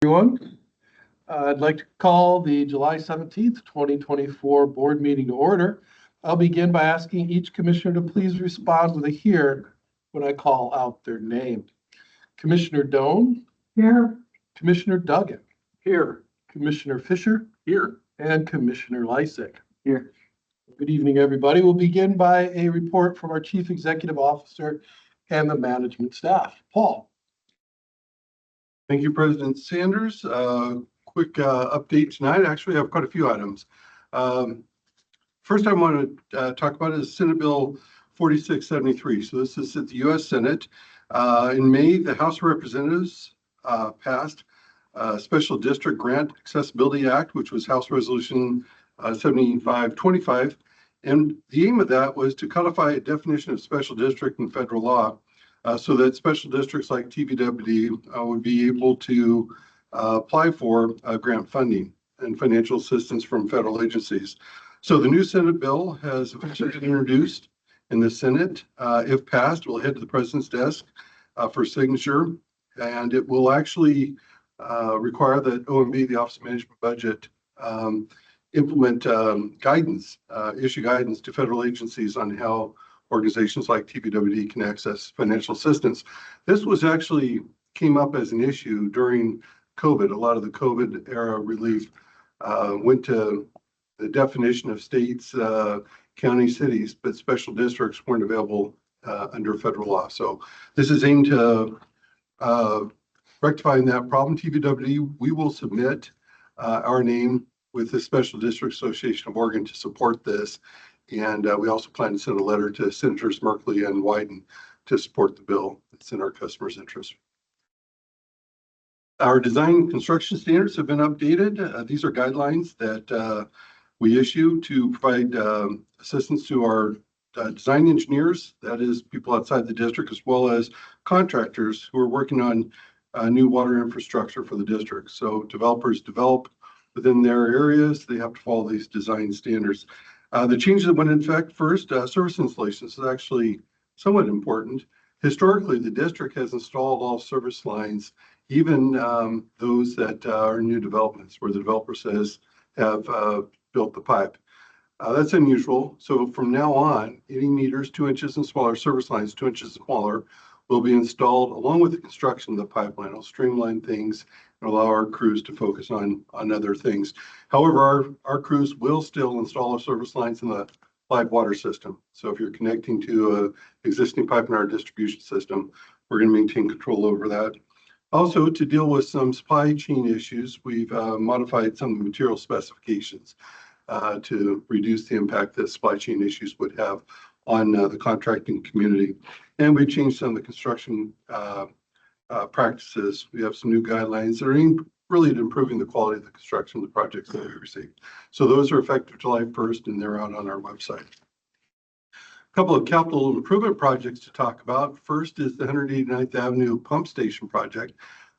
Everyone. I'd like to call the July 17th, 2024 board meeting to order. I'll begin by asking each commissioner to please respond with a here when I call out their name. Commissioner Doan. Here. Commissioner Duggan. Here. Commissioner Fisher. Here. And Commissioner Lysick. Here. Good evening, everybody. We'll begin by a report from our Chief Executive Officer and the management staff. Paul. Thank you, President Sanders. Quick update tonight. Actually, I have quite a few items. First, I want to talk about is Senate Bill 4673. So this is at the U.S. Senate. In May, the House of Representatives passed Special District Grant Accessibility Act, which was House Resolution 7525. And the aim of that was to codify a definition of special district in federal law. So that special districts like TVWD would be able to apply for grant funding and financial assistance from federal agencies. So the new Senate bill has officially been introduced in the Senate. If passed, it will head to the president's desk for signature, and it will actually require that OMB, the Office of Management Budget, implement guidance, issue guidance to federal agencies on how organizations like TVWD can access financial assistance. This was actually came up as an issue during COVID. A lot of the COVID era relief went to the definition of states, counties, cities, but special districts weren't available under federal law. So this is aimed to rectifying that problem. TVWD, we will submit our name with the Special District Association of Oregon to support this. And we also plan to send a letter to Senators Merkley and Wyden to support the bill. It's in our customers' interest. Our design construction standards have been updated. These are guidelines that we issue to provide assistance to our design engineers, that is people outside the district, as well as contractors who are working on new water infrastructure for the district. So developers develop within their areas. They have to follow these design standards. The changes that went into effect first, service installations is actually somewhat important. Historically, the district has installed all service lines, even those that are new developments where the developer says have built the pipe. That's unusual. So from now on, any meters 2 inches and smaller, service lines 2 inches and smaller, will be installed along with the construction of the pipeline. It'll streamline things and allow our crews to focus on other things. However, our crews will still install our service lines in the live water system. So if you're connecting to an existing pipe in our distribution system, we're going to maintain control over that. Also, to deal with some supply chain issues, we've modified some of the material specifications to reduce the impact that supply chain issues would have on the contracting community. And we changed some of the construction practices. We have some new guidelines that are aimed really at improving the quality of the construction of the projects that we receive. So those are effective July 1st, and they're out on our website. A couple of capital improvement projects to talk about. First is the 189th Avenue Pump Station project.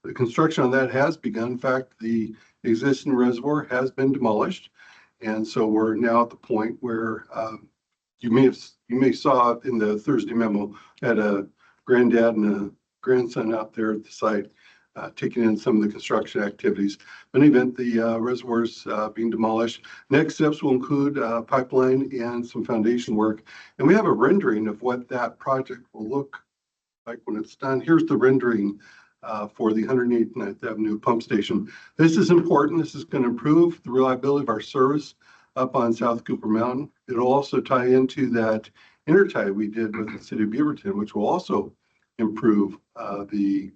The construction on that has begun. In fact, the existing reservoir has been demolished. And so we're now at the point where you may saw in the Thursday memo, had a granddad and a grandson out there at the site taking in some of the construction activities. In any event, the reservoir's being demolished. Next steps will include pipeline and some foundation work. And we have a rendering of what that project will look like when it's done. Here's the rendering for the 189th Avenue Pump Station. This is important. This is going to improve the reliability of our service up on South Cooper Mountain. It'll also tie into that intertie we did with the city of Beaverton, which will also improve the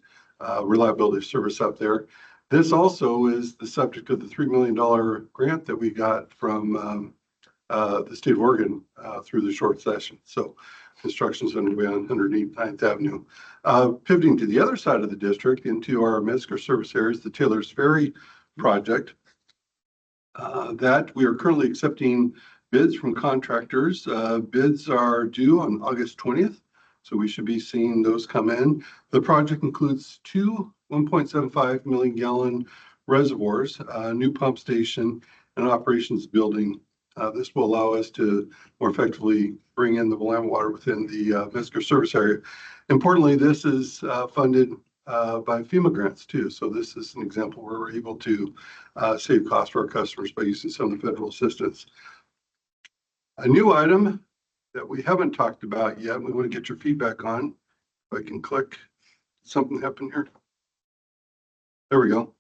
reliability of service up there. This also is the subject of the $3 million grant that we got from the state of Oregon through the short session. So construction is underway on 189th Avenue. Pivoting to the other side of the district into our Metzger service areas, the Taylor's Ferry project, that we are currently accepting bids from contractors. Bids are due on August 20th. So we should be seeing those come in. The project includes two 1.75 million gallon reservoirs, a new pump station, and operations building. This will allow us to more effectively bring in the Willamette water within the Metzger service area. Importantly, this is funded by FEMA grants too. So this is an example where we're able to save costs for our customers by using some of the federal assistance. A new item that we haven't talked about yet, we want to get your feedback on. If I can click, something happen here. There we go.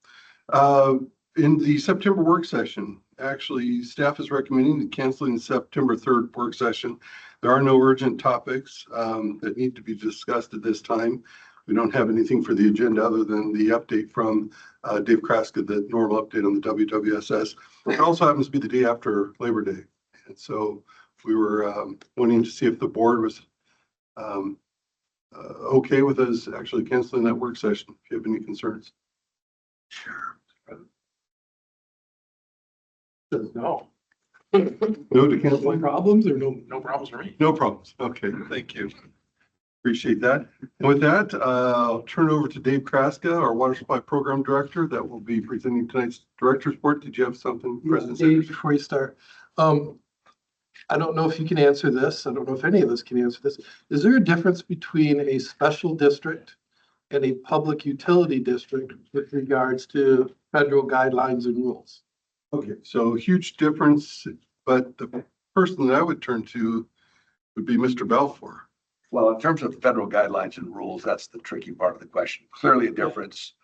In the September work session, actually, staff is recommending canceling the September 3rd work session. There are no urgent topics that need to be discussed at this time. We don't have anything for the agenda other than the update from Dave Kraska, the normal update on the WWSS. It also happens to be the day after Labor Day. And so we were wanting to see if the board was okay with us actually canceling that work session, if you have any concerns. Sure. Says no. No to cancel? Problems or no problems for me? No problems. Okay, thank you. Appreciate that. And with that, I'll turn it over to Dave Kraska, our Water Supply Program Director, that will be presenting tonight's Director's Report. Did you have something? Yeah, Dave, before you start, I don't know if you can answer this. I don't know if any of us can answer this. Is there a difference between a special district and a public utility district with regards to federal guidelines and rules? Okay, so huge difference, but the person that I would turn to would be Mr. Balfour. Well, in terms of federal guidelines and rules, that's the tricky part of the question. Clearly a difference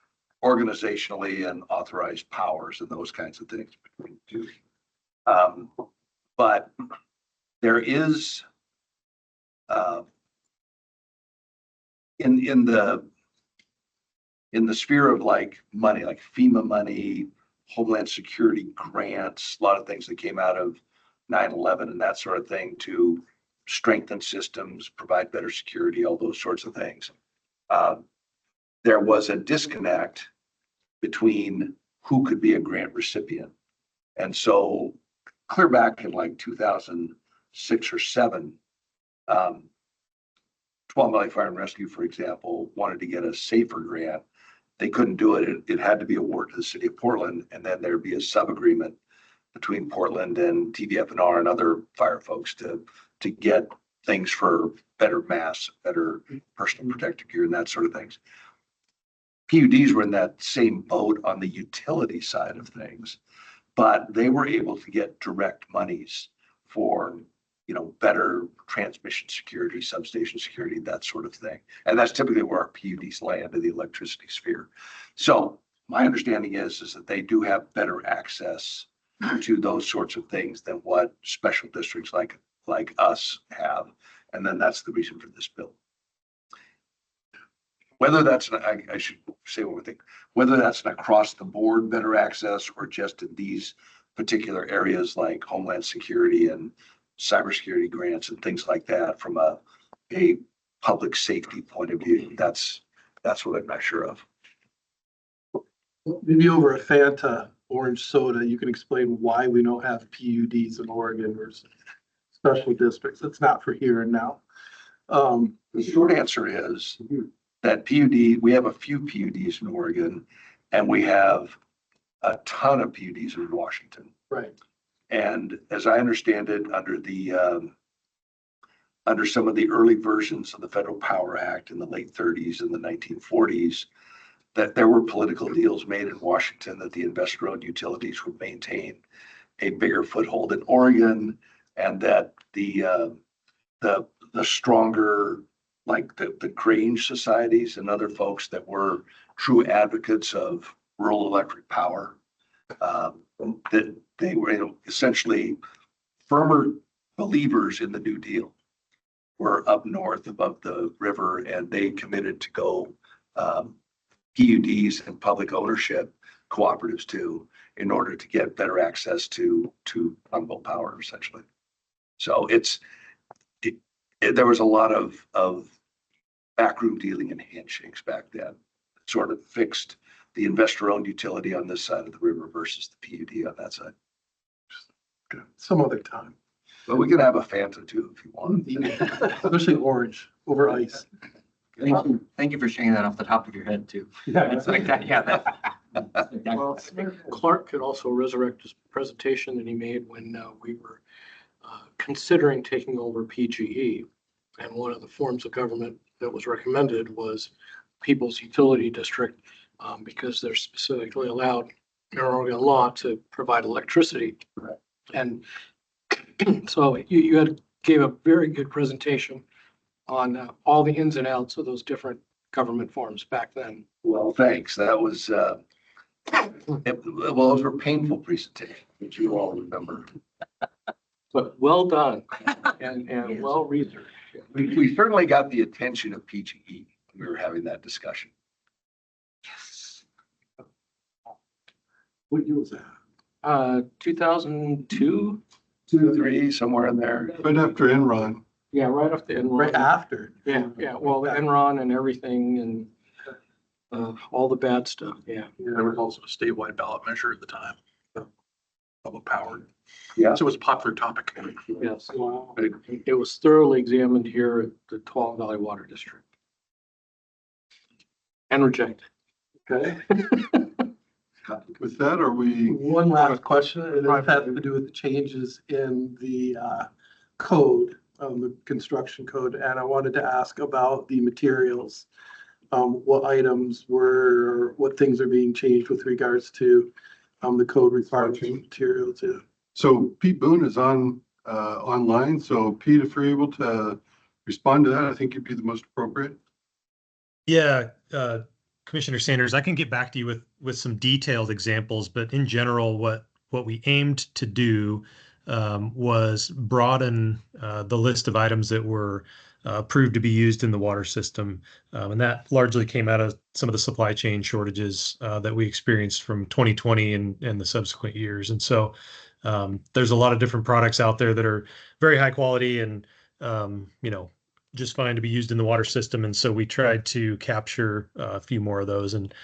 organizationally and authorized powers and those kinds of things between the two. But there is in the sphere of like money, like FEMA money, Homeland Security grants, a lot of things that came out of 9/11 and that sort of thing to strengthen systems, provide better security, all those sorts of things. There was a disconnect between who could be a grant recipient. And so clear back in like 2006 or 7, 12 Valley Fire and Rescue, for example, wanted to get a safer grant. They couldn't do it. It had to be awarded to the city of Portland, and then there'd be a sub-agreement between Portland and TVWD and other fire folks to get things for better masks, better personal protective gear, and that sort of things. PUDs were in that same boat on the utility side of things, but they were able to get direct monies for, better transmission security, substation security, that sort of thing. And that's typically where our PUDs land in the electricity sphere. So my understanding is that they do have better access to those sorts of things than what special districts like us have. And then that's the reason for this bill. Whether that's, I should say one more thing, whether that's an across the board better access or just in these particular areas like Homeland Security and cybersecurity grants and things like that from a public safety point of view, that's what I'm not sure of. Maybe over a Fanta orange soda, you can explain why we don't have PUDs in Oregon versus special districts. It's not for here and now. The short answer is that we have a few PUDs in Oregon, and we have a ton of PUDs in Washington. Right. And as I understand it, under some of the early versions of the Federal Power Act in the late 30s and the 1940s, that there were political deals made in Washington that the investor-owned utilities would maintain a bigger foothold in Oregon, and that the stronger, like the Grange societies and other folks that were true advocates of rural electric power, that they were essentially firmer believers in the New Deal, were up north above the river, and they committed to go PUDs and public ownership cooperatives too, in order to get better access to renewable power, essentially. So there was a lot of backroom dealing and handshakes back then, sort of fixed the investor-owned utility on this side of the river versus the PUD on that side. Some other time. But we can have a Fanta too if you want. Especially orange over ice. Thank you for sharing that off the top of your head too. Yeah. It's like that, yeah. Well, Clark could also resurrect his presentation that he made when we were considering taking over PGE. And one of the forms of government that was recommended was people's utility district because they're specifically allowed, or a law to provide electricity. Right. And so you gave a very good presentation on all the ins and outs of those different government forms back then. Well, thanks. That was, those were painful presentations, which you all remember. But well done and well researched. We certainly got the attention of PGE when we were having that discussion. What year was that? 2002. 2, 3, somewhere in there. Right after Enron. Yeah, right after Enron. Right after. Yeah, well, the Enron and everything and all the bad stuff, yeah. There was also a statewide ballot measure at the time, public power. Yeah. So it was a popular topic. Yes. It was thoroughly examined here at the Tuolumne Valley Water District. And rejected. Okay. With that, are we, One last question, and it has to do with the changes in the code, the construction code, and I wanted to ask about the materials. What items were, what things are being changed with regards to the code requirements and materials? Yeah. so Pete Boone is online. So Pete, if you're able to respond to that, I think you'd be the most appropriate. Yeah, Commissioner Sanders, I can get back to you with some detailed examples, but in general, what we aimed to do was broaden the list of items that were approved to be used in the water system. And that largely came out of some of the supply chain shortages that we experienced from 2020 and the subsequent years. And so there's a lot of different products out there that are very high quality and, just fine to be used in the water system. And so we tried to capture a few more of those and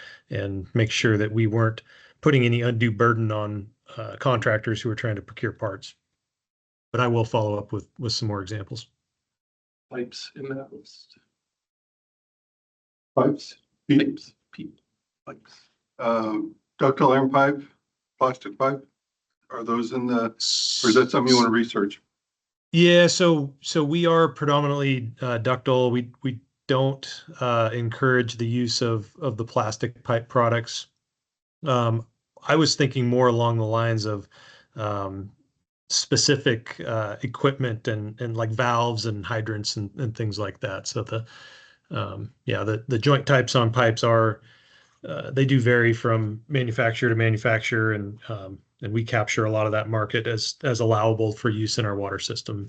make sure that we weren't putting any undue burden on contractors who are trying to procure parts. But I will follow up with some more examples. Pipes in that list. Pipes, Pete, Pipes. ductile iron pipe, plastic pipe, are those in the, or is that something you want to research? Yeah, so we are predominantly ductile. We don't encourage the use of the plastic pipe products. I was thinking more along the lines of specific equipment and like valves and hydrants and things like that. So the joint types on pipes are they do vary from manufacturer to manufacturer, and we capture a lot of that market as allowable for use in our water system.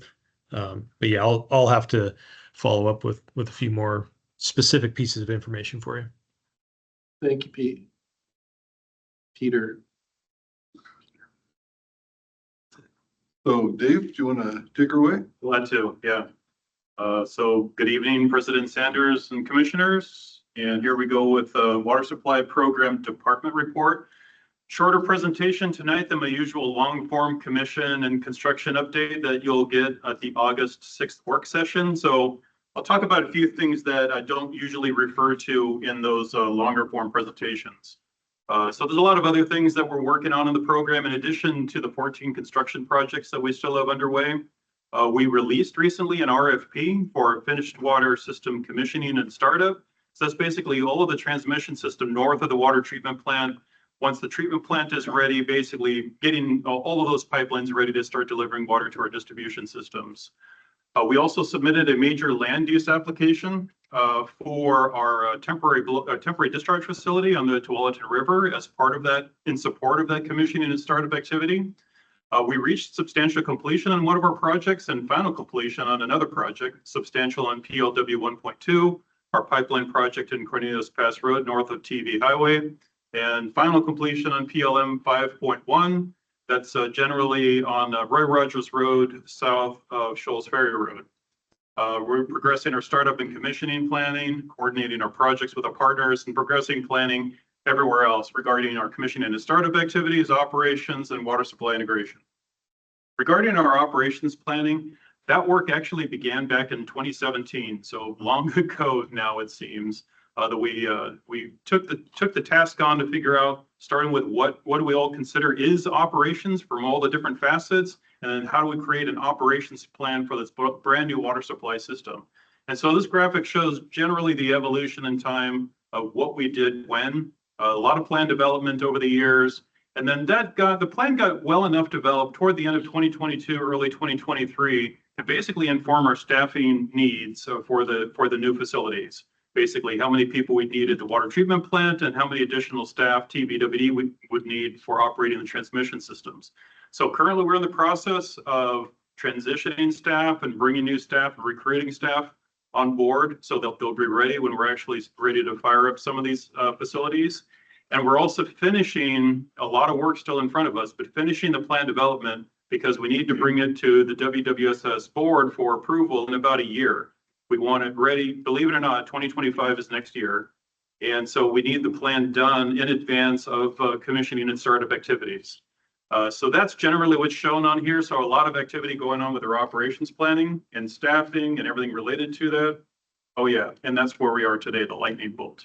But yeah, I'll have to follow up with a few more specific pieces of information for you. Thank you, Pete. Peter. So Dave, do you want to take her away? Glad to, yeah. So good evening, President Sanders and commissioners. And here we go with the Water Supply Program Department report. Shorter presentation tonight than my usual long form commission and construction update that you'll get at the August 6th work session. So I'll talk about a few things that I don't usually refer to in those longer form presentations. So there's a lot of other things that we're working on in the program in addition to the 14 construction projects that we still have underway. We released recently an RFP for finished water system commissioning and startup. So that's basically all of the transmission system north of the water treatment plant. Once the treatment plant is ready, basically getting all of those pipelines ready to start delivering water to our distribution systems. We also submitted a major land use application for our temporary discharge facility on the Tualatin River as part of that, in support of that commissioning and startup activity. We reached substantial completion on one of our projects and final completion on another project, substantial on PLW 1.2, our pipeline project in Cornelius Pass Road north of TV Highway, and final completion on PLM 5.1. That's generally on Roy Rogers Road south of Shoals Ferry Road. We're progressing our startup and commissioning planning, coordinating our projects with our partners, and progressing planning everywhere else regarding our commissioning and startup activities, operations, and water supply integration. Regarding our operations planning, that work actually began back in 2017, so long ago now it seems. That we took the task on to figure out, starting with what do we all consider is operations from all the different facets, and then how do we create an operations plan for this brand new water supply system. And so this graphic shows generally the evolution in time of what we did when, a lot of plan development over the years. And then the plan got well enough developed toward the end of 2022, early 2023 to basically inform our staffing needs for the new facilities. Basically, how many people we need at the water treatment plant and how many additional staff TVWD would need for operating the transmission systems. So currently we're in the process of transitioning staff and bringing new staff and recruiting staff on board. So they'll be ready when we're actually ready to fire up some of these facilities. And we're also finishing a lot of work still in front of us, but finishing the plan development because we need to bring it to the WWSS board for approval in about a year. We want it ready, believe it or not, 2025 is next year. And so we need the plan done in advance of commissioning and startup activities. So that's generally what's shown on here. So a lot of activity going on with our operations planning and staffing and everything related to that. Oh yeah, and that's where we are today, the lightning bolt.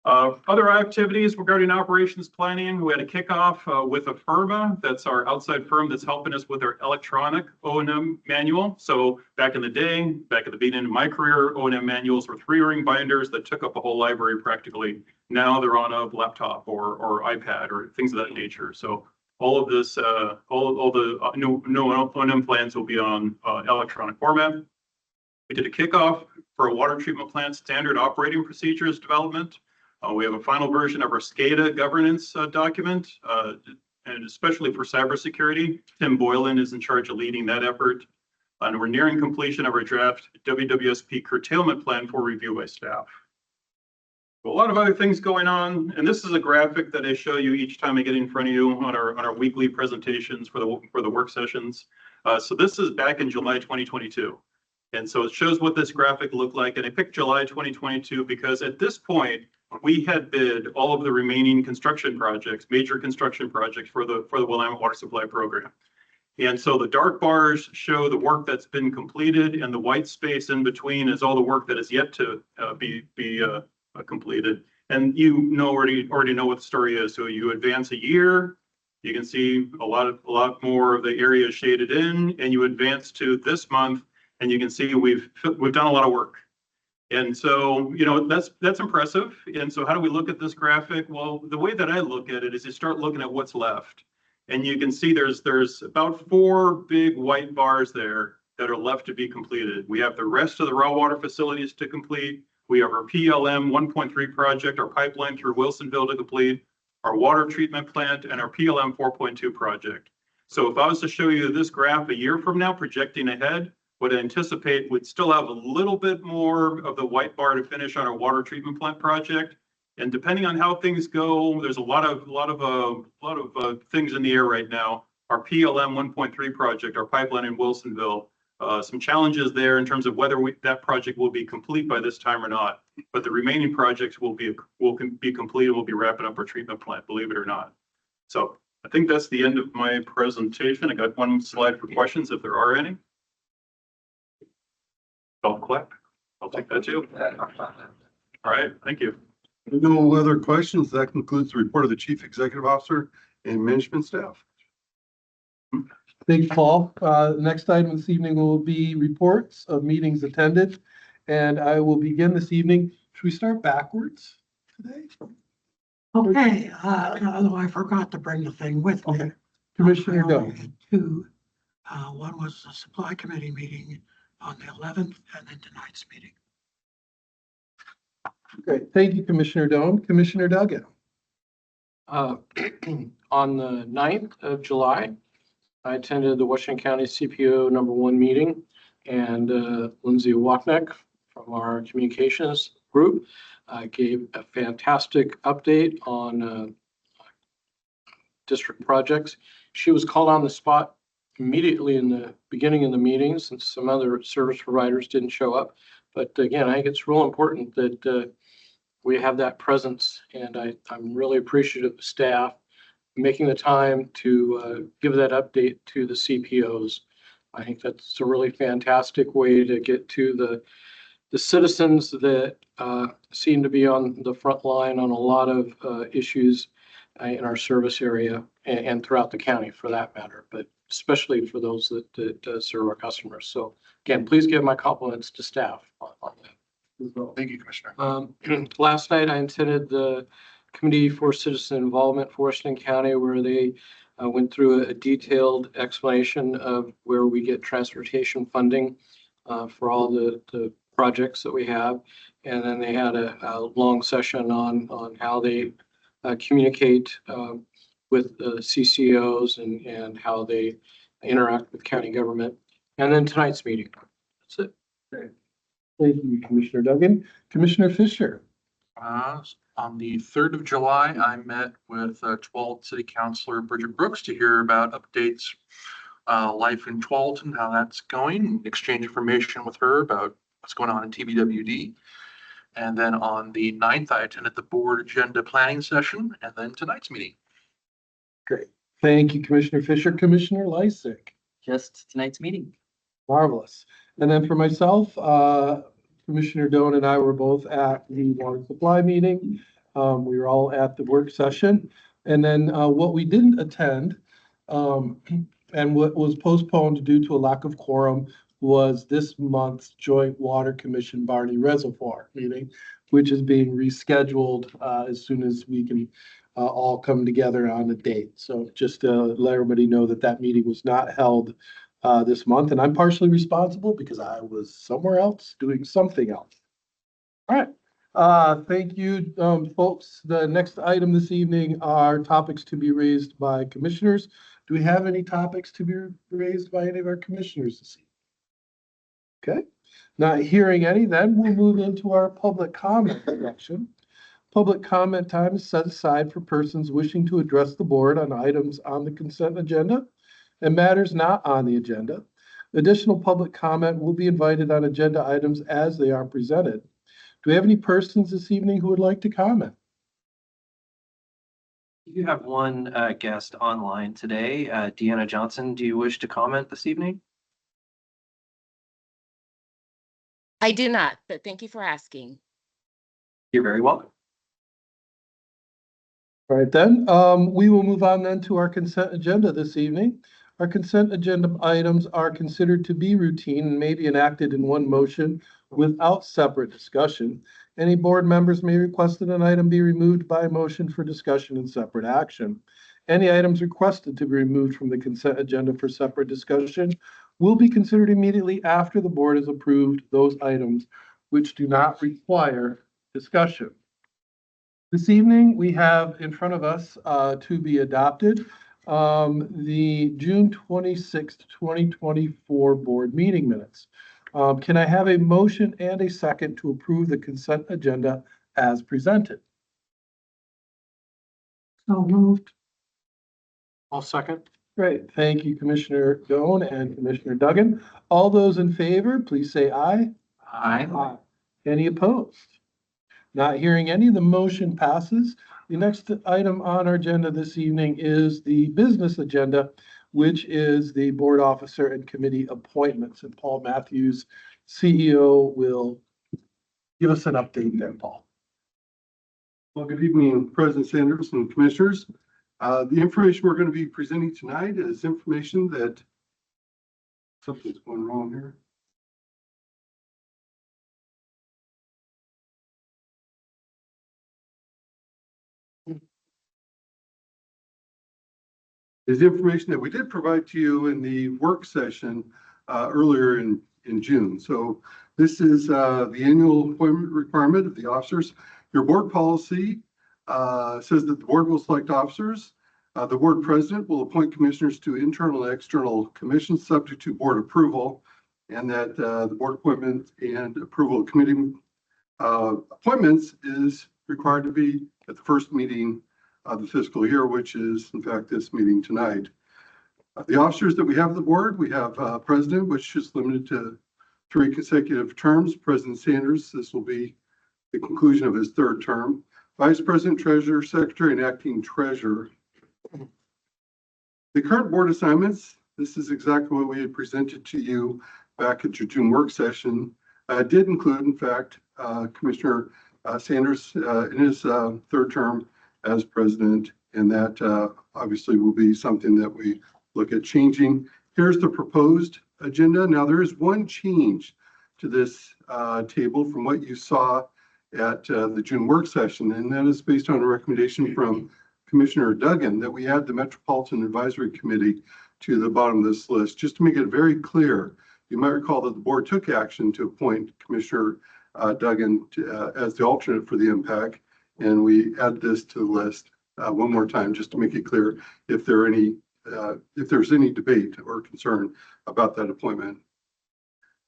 Other activities regarding operations planning, we had a kickoff with a firma. That's our outside firm that's helping us with our electronic O&M manual. So back in the day, back at the beginning of my career, O&M manuals were 3-ring binders that took up a whole library practically. Now they're on a laptop or iPad or things of that nature. So all of this, all the new O&M plans will be on electronic format. We did a kickoff for a water treatment plant standard operating procedures development. We have a final version of our SCADA governance document, and especially for cybersecurity. Tim Boylan is in charge of leading that effort. And we're nearing completion of our draft WWSP curtailment plan for review by staff. A lot of other things going on, and this is a graphic that I show you each time I get in front of you on our weekly presentations for the work sessions. So this is back in July 2022. And so it shows what this graphic looked like. And I picked July 2022 because at this point, we had bid all of the remaining construction projects, major construction projects for the Willamette Water Supply Program. And so the dark bars show the work that's been completed, and the white space in between is all the work that is yet to be completed. And you already know what the story is. So you advance a year, you can see a lot more of the area shaded in, and you advance to this month, and you can see we've done a lot of work. And so, that's impressive. And so how do we look at this graphic? Well, the way that I look at it is you start looking at what's left. And you can see there's about 4 big white bars there that are left to be completed. We have the rest of the raw water facilities to complete. We have our PLM 1.3 project, our pipeline through Wilsonville to complete, our water treatment plant, and our PLM 4.2 project. So if I was to show you this graph a year from now, projecting ahead, would anticipate we'd still have a little bit more of the white bar to finish on our water treatment plant project. And depending on how things go, there's a lot of things in the air right now. Our PLM 1.3 project, our pipeline in Wilsonville, some challenges there in terms of whether that project will be complete by this time or not. But the remaining projects will be completed. We'll be wrapping up our treatment plant, believe it or not. So I think that's the end of my presentation. I got one slide for questions if there are any. Don't clap. I'll take that too. All right, thank you. No other questions. That concludes the report of the Chief Executive Officer and management staff. Thank you, Paul. Next item this evening will be reports of meetings attended. And I will begin this evening. Should we start backwards today? Okay, although I forgot to bring the thing with me. Okay. Commissioner I Doe. only had 2. One was the supply committee meeting on the 11th, and then tonight's meeting. Great. Thank you, Commissioner Doan. Commissioner Duggan. On the 9th of July, I attended the Washington County CPO #1 meeting, and Lindsay Wachneck from our communications group gave a fantastic update on district projects. She was called on the spot immediately in the beginning of the meeting since some other service providers didn't show up. But again, I think it's real important that we have that presence, and I'm really appreciative of staff making the time to give that update to the CPOs. I think that's a really fantastic way to get to the citizens that seem to be on the front line on a lot of issues in our service area and throughout the county for that matter, but especially for those that serve our customers. So again, please give my compliments to staff on that. as well. Thank you, Commissioner. Last night I attended the Committee for Citizen Involvement for Washington County, where they went through a detailed explanation of where we get transportation funding for all the projects that we have. And then they had a long session on how they communicate with the CCOs and how they interact with county government. And then tonight's meeting. That's it. Thank you, Commissioner Duggan. Commissioner Fisher. On the 3rd of July, I met with 12th City Councilor Bridget Brooks to hear about updates, life in Tualatin, how that's going, exchange information with her about what's going on in TVWD. And then on the 9th, I attended the board agenda planning session and then tonight's meeting. Great. Thank you, Commissioner Fisher. Commissioner Lysick. Just tonight's meeting. Marvelous. And then for myself, Commissioner Doan and I were both at the water supply meeting. We were all at the work session. And then what we didn't attend and what was postponed due to a lack of quorum was this month's Joint Water Commission Barney Reservoir meeting, which is being rescheduled as soon as we can all come together on a date. So just to let everybody know that that meeting was not held this month, and I'm partially responsible because I was somewhere else doing something else. All right. Thank you, folks. The next item this evening are topics to be raised by commissioners. Do we have any topics to be raised by any of our commissioners this evening? Okay. Not hearing any, then we'll move into our public comment section. Public comment time is set aside for persons wishing to address the board on items on the consent agenda and matters not on the agenda. Additional public comment will be invited on agenda items as they are presented. Do we have any persons this evening who would like to comment? You have one guest online today, Deanna Johnson. Do you wish to comment this evening? I do not, but thank you for asking. You're very welcome. All right, then, we will move on then to our consent agenda this evening. Our consent agenda items are considered to be routine and may be enacted in one motion without separate discussion. Any board members may request that an item be removed by motion for discussion and separate action. Any items requested to be removed from the consent agenda for separate discussion will be considered immediately after the board has approved those items which do not require discussion. This evening, we have in front of us to be adopted the June 26th, 2024 board meeting minutes. Can I have a motion and a second to approve the consent agenda as presented? So moved. I'll second. Great. Thank you, Commissioner Doan and Commissioner Duggan. All those in favor, please say aye. Aye. Any opposed? Not hearing any, the motion passes. The next item on our agenda this evening is the business agenda, which is the board officer and committee appointments. And Paul Matthews, CEO, will give us an update there, Paul. Well, good evening, President Sanders and Commissioners. The information we're going to be presenting tonight is information that something's going wrong here. Is information that we did provide to you in the work session earlier in June. So this is the annual appointment requirement of the officers. Your board policy says that the board will select officers. The board president will appoint commissioners to internal and external commissions subject to board approval, and that the board appointment and approval of committee appointments is required to be at the first meeting of the fiscal year, which is in fact this meeting tonight. The officers that we have on the board, we have president, which is limited to 3 consecutive terms. President Sanders, this will be the conclusion of his 3rd term. Vice President, Treasurer, Secretary, and Acting Treasurer. The current board assignments, this is exactly what we had presented to you back at your June work session, did include, in fact, Commissioner Sanders in his 3rd term as president, and that obviously will be something that we look at changing. Here's the proposed agenda. Now, there is one change to this table from what you saw at the June work session, and that is based on a recommendation from Commissioner Duggan that we add the Metropolitan Advisory Committee to the bottom of this list. Just to make it very clear, you might recall that the board took action to appoint Commissioner Duggan as the alternate for the impact, and we add this to the list one more time just to make it clear if there are any if there's any debate or concern about that appointment.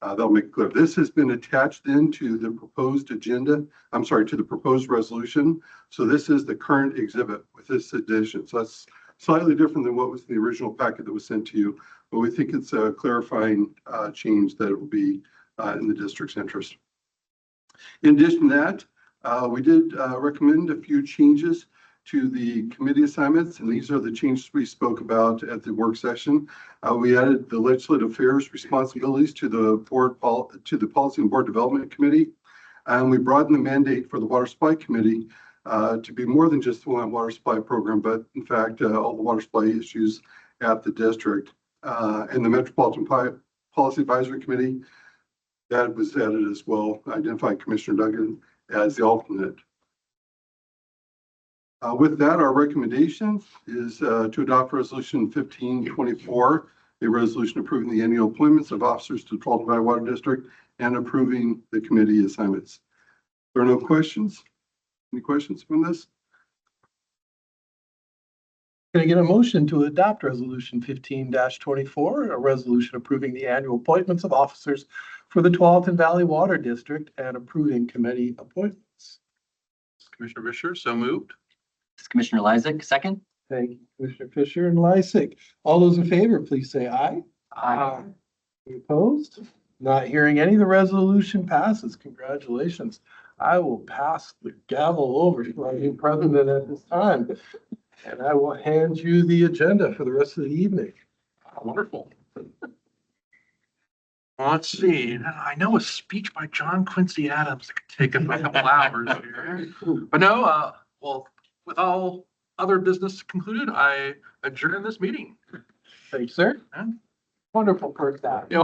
That'll make it clear. This has been attached into the proposed agenda. I'm sorry, to the proposed resolution. So this is the current exhibit with this addition. So that's slightly different than what was in the original packet that was sent to you, but we think it's a clarifying change that it will be in the district's interest. In addition to that, we did recommend a few changes to the committee assignments, and these are the changes we spoke about at the work session. We added the legislative affairs responsibilities to the Policy and Board Development Committee, and we broadened the mandate for the Water Supply Committee to be more than just the one water supply program, but in fact, all the water supply issues at the district. And the Metropolitan Policy Advisory Committee, that was added as well, identifying Commissioner Duggan as the alternate. With that, our recommendation is to adopt Resolution 1524, a resolution approving the annual appointments of officers to Tarleton Valley Water District and approving the committee assignments. There are no questions? Any questions from this? Can I get a motion to adopt Resolution 15-24, a resolution approving the annual appointments of officers for the Tualatin Valley Water District and approving committee appointments? Commissioner Fisher, so moved. This is Commissioner Lysick, second. Thank you, Commissioner Fisher and Lysick. All those in favor, please say aye. Any opposed? Not hearing any, the resolution passes. Congratulations. I will pass the gavel over to our new president at this time, and I will hand you the agenda for the rest of the evening. Wonderful. Well, let's see. I know a speech by John Quincy Adams that could take us a couple hours here. But no, well, with all other business concluded, I adjourn this meeting. Thanks, sir. Yeah. Wonderful personality.